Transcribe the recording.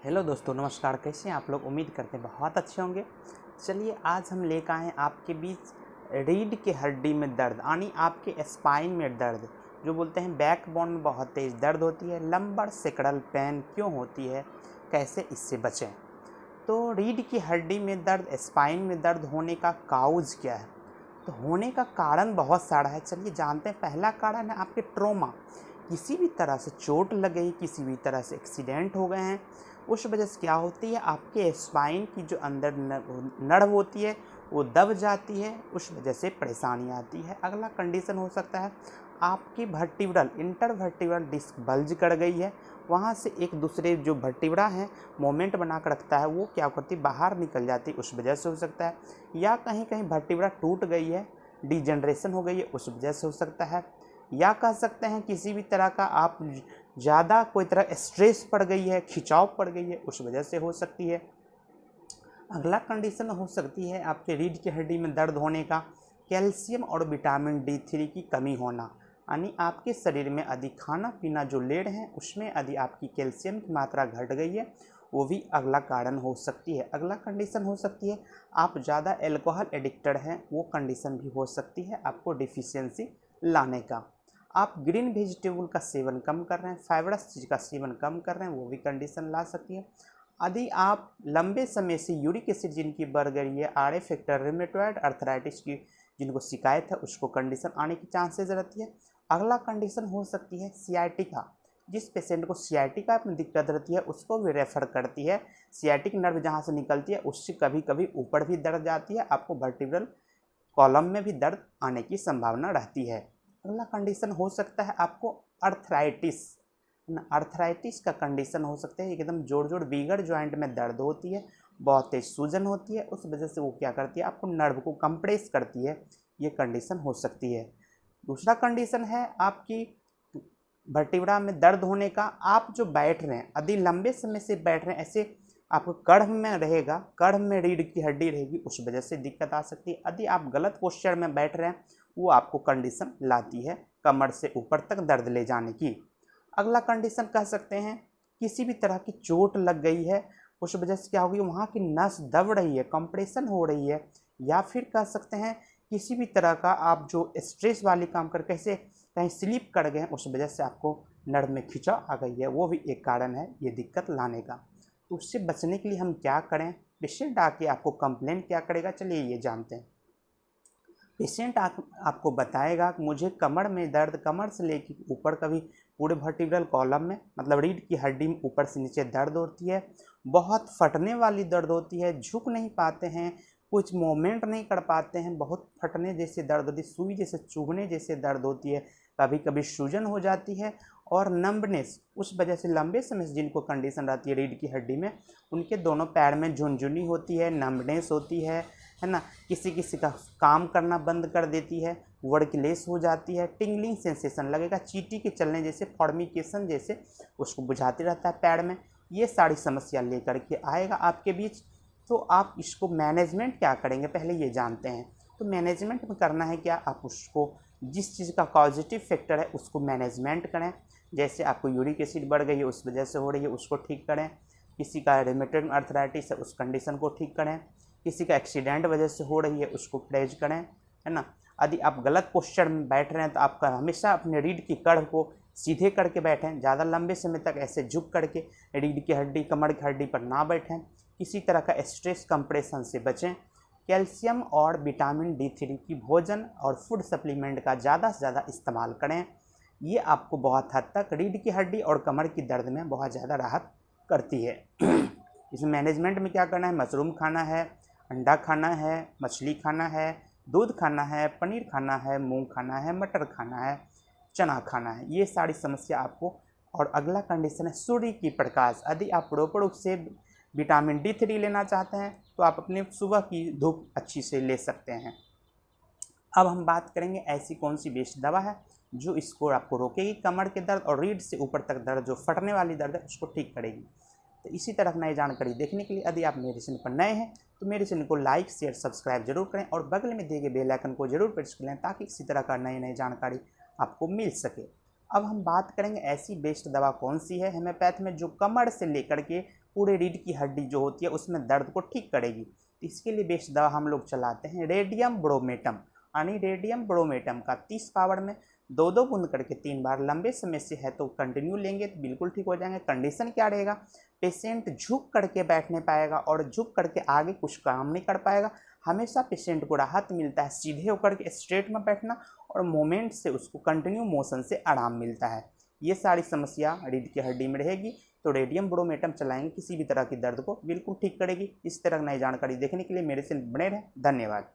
Hello दोस्तों, नमस्कार। कैसे हैं आप लोग? उम्मीद करते हैं बहुत अच्छे होंगे। चलिए, आज हम लेकर आए हैं आपके बीच रीढ़ की हड्डी में दर्द, यानी आपके स्पाइन में दर्द, जो बोलते हैं बैकबोन में बहुत तेज़ दर्द होती है। लंबर सेक्रल पेन क्यों होती है, कैसे इससे बचें? तो रीढ़ की हड्डी में दर्द, स्पाइन में दर्द होने का काउज क्या है? तो होने का कारण बहुत सारा है। चलिए जानते हैं। पहला कारण है आपके ट्रॉमा। किसी भी तरह से चोट लग गई, किसी भी तरह से एक्सीडेंट हो गए हैं, उस वजह से क्या होती है, आपके स्पाइन की जो अंदर नर्व होती है वो दब जाती है, उस वजह से परेशानी आती है। अगला कंडीशन हो सकता है आपकी वर्टिब्रल इंटरवर्टिब्रल डिस्क बल्ज कर गई है, वहाँ से एक दूसरे जो वर्टिब्रा है मोमेंट बना कर रखता है, वो क्या करती बाहर निकल जाती, उस वजह से हो सकता है। या कहीं कहीं वर्टिब्रा टूट गई है, डिजनरेशन हो गई है, उस वजह से हो सकता है। या कह सकते हैं किसी भी तरह का आप ज़्यादा कोई तरह स्ट्रेस पड़ गई है, खिंचाव पड़ गई है, उस वजह से हो सकती है। अगला कंडीशन हो सकती है आपके रीढ़ की हड्डी में दर्द होने का कैल्शियम और विटामिन D3 की कमी होना, यानी आपके शरीर में अधिक खाना पीना जो ले रहे हैं उसमें यदि आपकी कैल्शियम की मात्रा घट गई है, वो भी अगला कारण हो सकती है। अगला कंडीशन हो सकती है आप ज़्यादा एल्कोहल एडिक्टेड हैं, वो कंडीशन भी हो सकती है आपको डिफिशियंसी लाने का। आप ग्रीन वेजिटेबल का सेवन कम कर रहे हैं, फाइबरस चीज़ का सेवन कम कर रहे हैं, वो भी कंडीशन ला सकती है। यदि आप लंबे समय से यूरिक एसिड जिनकी बढ़ गई है, R A factor, rheumatoid arthritis की जिनको शिकायत है, उसको कंडीशन आने की चांसेस रहती है। अगला कंडीशन हो सकती है सियाटिका। जिस पेशेंट को सियाटिका में दिक्कत रहती है उसको भी रेफर करती है। सियाटिक नर्व जहाँ से निकलती है उससे कभी कभी ऊपर भी दर्द जाती है, आपको वर्टिब्रल कॉलम में भी दर्द आने की संभावना रहती है। अगला कंडीशन हो सकता है आपको अर्थराइटिस। अर्थराइटिस का कंडीशन हो सकता है एकदम जोड़ जोड़ बिगड़ जॉइंट में दर्द होती है, बहुत तेज सूजन होती है, उस वजह से वो क्या करती है आपको नर्व को कंप्रेस करती है, ये कंडीशन हो सकती है। दूसरा कंडीशन है आपकी वर्टिब्रा में दर्द होने का। आप जो बैठ रहे हैं, यदि लंबे समय से बैठ रहे हैं, ऐसे आपको कड़ में रहेगा, कड़ में रीढ़ की हड्डी रहेगी, उस वजह से दिक्कत आ सकती है। यदि आप गलत पोस्चर में बैठ रहे हैं, वो आपको कंडीशन लाती है कमर से ऊपर तक दर्द ले जाने की। अगला कंडीशन कह सकते हैं किसी भी तरह की चोट लग गई है, उस वजह से क्या होगी, वहाँ की नस दब रही है, कंप्रेशन हो रही है। या फिर कह सकते हैं किसी भी तरह का आप जो स्ट्रेस वाली काम कर कैसे कहीं स्लिप कर गए हैं, उस वजह से आपको नर्व में खिंचाव आ गई है, वो भी एक कारण है ये दिक्कत लाने का। तो उससे बचने के लिए हम क्या करें? पेशेंट आके आपको कंप्लेंट क्या करेगा, चलिए ये जानते हैं। पेशेंट आपको बताएगा कि मुझे कमर में दर्द, कमर से लेकर ऊपर कभी पूरे वर्टिब्रल कॉलम में, मतलब रीढ़ की हड्डी में ऊपर से नीचे दर्द होती है, बहुत फटने वाली दर्द होती है, झुक नहीं पाते हैं, कुछ मूवमेंट नहीं कर पाते हैं, बहुत फटने जैसे दर्द होती है, सुई जैसे चुभने जैसे दर्द होती है, कभी कभी सूजन हो जाती है और नंबनेस। उस वजह से लंबे समय से जिनको कंडीशन रहती है रीढ़ की हड्डी में, उनके दोनों पैर में झुनझुनी होती है, नंबनेस होती है ना। किसी किसी का काम करना बंद कर देती है, वर्कलेस हो जाती है, टिंगलिंग सेंसेशन लगेगा, चींटी के चलने जैसे, फॉर्मिकेशन जैसे उसको बुझाते रहता है पैर में। ये सारी समस्या लेकर के आएगा आपके बीच। तो आप इसको मैनेजमेंट क्या करेंगे, पहले ये जानते हैं। तो मैनेजमेंट में करना है क्या, आप उसको जिस चीज़ का पॉजिटिव फैक्टर है उसको मैनेजमेंट करें। जैसे आपको यूरिक एसिड बढ़ गई है, उस वजह से हो रही है, उसको ठीक करें। किसी का रिमेटॉइड अर्थराइटिस है, उस कंडीशन को ठीक करें। किसी का एक्सीडेंट वजह से हो रही है, उसको प्रेज करें, है ना। यदि आप गलत पोस्चर में बैठ रहे हैं तो आपका हमेशा अपने रीढ़ की कड़ को सीधे करके बैठें, ज़्यादा लंबे समय तक ऐसे झुक करके रीढ़ की हड्डी, कमर की हड्डी पर ना बैठें। किसी तरह का स्ट्रेस कंप्रेशन से बचें। कैल्शियम और विटामिन D3 की भोजन और फूड सप्लीमेंट का ज़्यादा से ज़्यादा इस्तेमाल करें। ये आपको बहुत हद तक रीढ़ की हड्डी और कमर की दर्द में बहुत ज़्यादा राहत करती है। इसमें मैनेजमेंट में क्या करना है, मशरूम खाना है, अंडा खाना है, मछली खाना है, दूध खाना है, पनीर खाना है, मूंग खाना है, मटर खाना है, चना खाना है, ये सारी समस्या आपको। और अगला कंडीशन है सूर्य की प्रकाश। यदि आप प्रॉपर रूप से विटामिन D3 लेना चाहते हैं तो आप अपने सुबह की धूप अच्छी से ले सकते हैं। अब हम बात करेंगे ऐसी कौन सी बेस्ट दवा है जो इसको आपको रोकेगी, कमर के दर्द और रीढ़ से ऊपर तक दर्द, जो फटने वाली दर्द है उसको ठीक करेगी। तो इसी तरह नई जानकारी देखने के लिए यदि आप मेरे चैनल पर नए हैं तो मेरे चैनल को लाइक शेयर सब्सक्राइब जरूर करें और बगल में दिए गए बेल आइकन को जरूर प्रेस कर लें ताकि इसी तरह का नई नई जानकारी आपको मिल सके। अब हम बात करेंगे ऐसी बेस्ट दवा कौन सी है होम्योपैथ में जो कमर से लेकर के पूरे रीढ़ की हड्डी जो होती है उसमें दर्द को ठीक करेगी। इसके लिए बेस्ट दवा हम लोग चलाते हैं रेडियम ब्रोमेटम, यानी रेडियम ब्रोमेटम का 30 पावर में 2-2 बूंद करके 3 बार। लंबे समय से है तो कंटिन्यू लेंगे तो बिल्कुल ठीक हो जाएंगे। कंडीशन क्या रहेगा, पेशेंट झुक करके बैठ नहीं पाएगा और झुक करके आगे कुछ काम नहीं कर पाएगा। हमेशा पेशेंट को राहत मिलता है सीधे होकर के स्ट्रेट में बैठना, और मोमेंट से उसको कंटिन्यू मोशन से आराम मिलता है। ये सारी समस्या रीढ़ की हड्डी में रहेगी तो रेडियम ब्रोमेटम चलाएंगे, किसी भी तरह की दर्द को बिल्कुल ठीक करेगी। इस तरह नई जानकारी देखने के लिए मेरे से बने रहें। धन्यवाद।